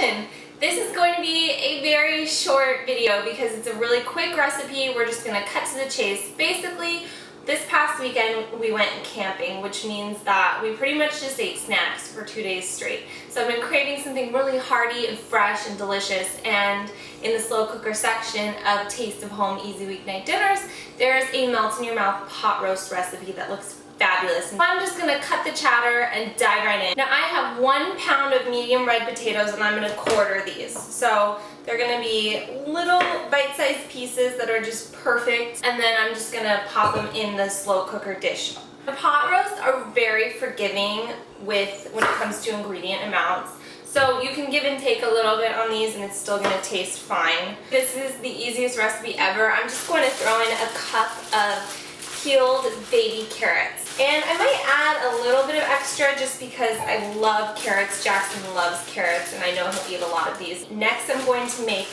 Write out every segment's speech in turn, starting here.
question. This is going to be a very short video because it's a really quick recipe. We're just going to cut to the chase. Basically, this past weekend we went camping, which means that we pretty much just ate snacks for 2 days straight. So I've been craving something really hearty and fresh and delicious, and in the slow cooker section of Taste of Home Easy Weeknight Dinners, there's a melt-in-your-mouth pot roast recipe that looks fabulous. I'm just gonna cut the chatter and dive right in. Now I have 1 pound of medium red potatoes and I'm gonna quarter these. So they're gonna be little bite-sized pieces that are just perfect, and then I'm just gonna pop them in the slow cooker dish. The pot roasts are very forgiving when it comes to ingredient amounts. So you can give and take a little bit on these and it's still gonna taste fine. This is the easiest recipe ever. I'm just going to throw in a cup of peeled baby carrots. And I might add a little bit of extra just because I love carrots. Jackson loves carrots and I know he'll eat a lot of these. Next I'm going to make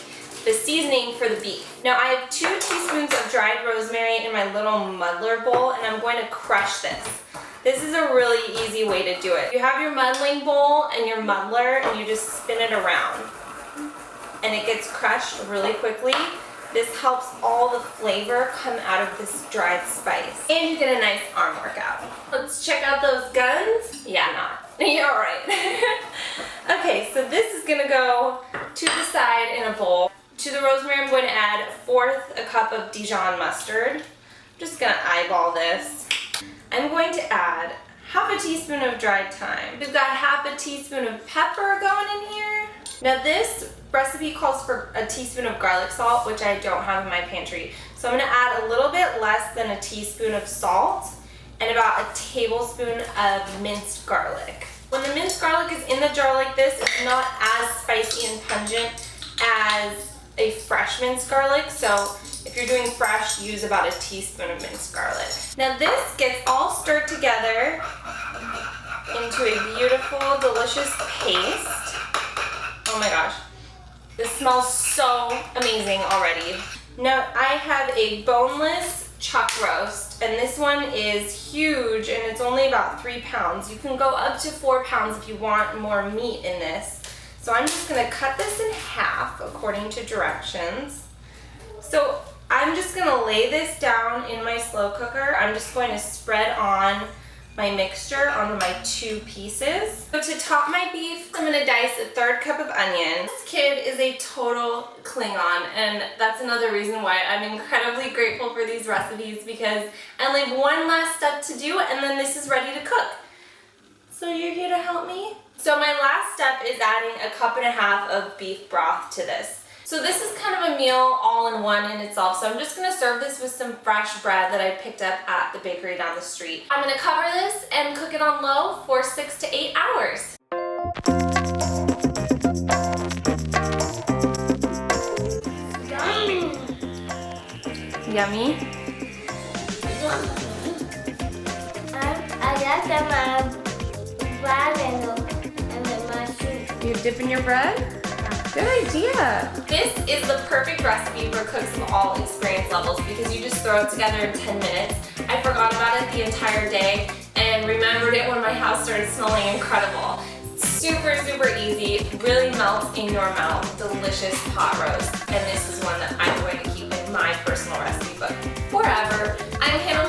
the seasoning for the beef. Now I have 2 teaspoons of dried rosemary in my little muddler bowl and I'm going to crush this. This is a really easy way to do it. You have your muddling bowl and your muddler and you just spin it around and it gets crushed really quickly. This helps all the flavor come out of this dried spice. And you get a nice arm workout. Let's check out those guns. Yeah, not. You're right. Okay, so this is gonna go to the side in a bowl. To the rosemary, I'm going to add 1/4 cup of Dijon mustard. I'm just gonna eyeball this. I'm going to add 1/2 teaspoon of dried thyme. We've got 1/2 teaspoon of pepper going in here. Now this recipe calls for a teaspoon of garlic salt, which I don't have in my pantry. So I'm gonna add a little bit less than a teaspoon of salt and about a tablespoon of minced garlic. When the minced garlic is in the jar like this, it's not as spicy and pungent as a fresh minced garlic. So if you're doing fresh, use about a teaspoon of minced garlic. Now this gets all stirred together into a beautiful, delicious paste. Oh my gosh, this smells so amazing already. Now I have a boneless chuck roast, and this one is huge and it's only about 3 pounds. You can go up to 4 pounds if you want more meat in this. So I'm just gonna cut this in half according to directions. So I'm just gonna lay this down in my slow cooker. I'm just going to spread on my mixture onto my 2 pieces. So to top my beef, I'm gonna dice a 1/3 cup of onion. This kid is a total Klingon, and that's another reason why I'm incredibly grateful for these recipes, because I only have one last step to do and then this is ready to cook. So you're here to help me? So my last step is adding 1.5 cups of beef broth to this. So this is kind of a meal all in one in itself. So I'm just gonna serve this with some fresh bread that I picked up at the bakery down the street. I'm gonna cover this and cook it on low for 6 to 8 hours. Yummy. Yummy? I got some bread and the mushroom. You dipping your bread? Good idea. This is the perfect recipe for cooks of all experience levels because you just throw it together in 10 minutes. I forgot about it the entire day and remembered it when my house started smelling incredible. Super, super easy, really melts in your mouth, delicious pot roast. And this is one that I'm going to keep in my personal recipe book forever. I'm Hannah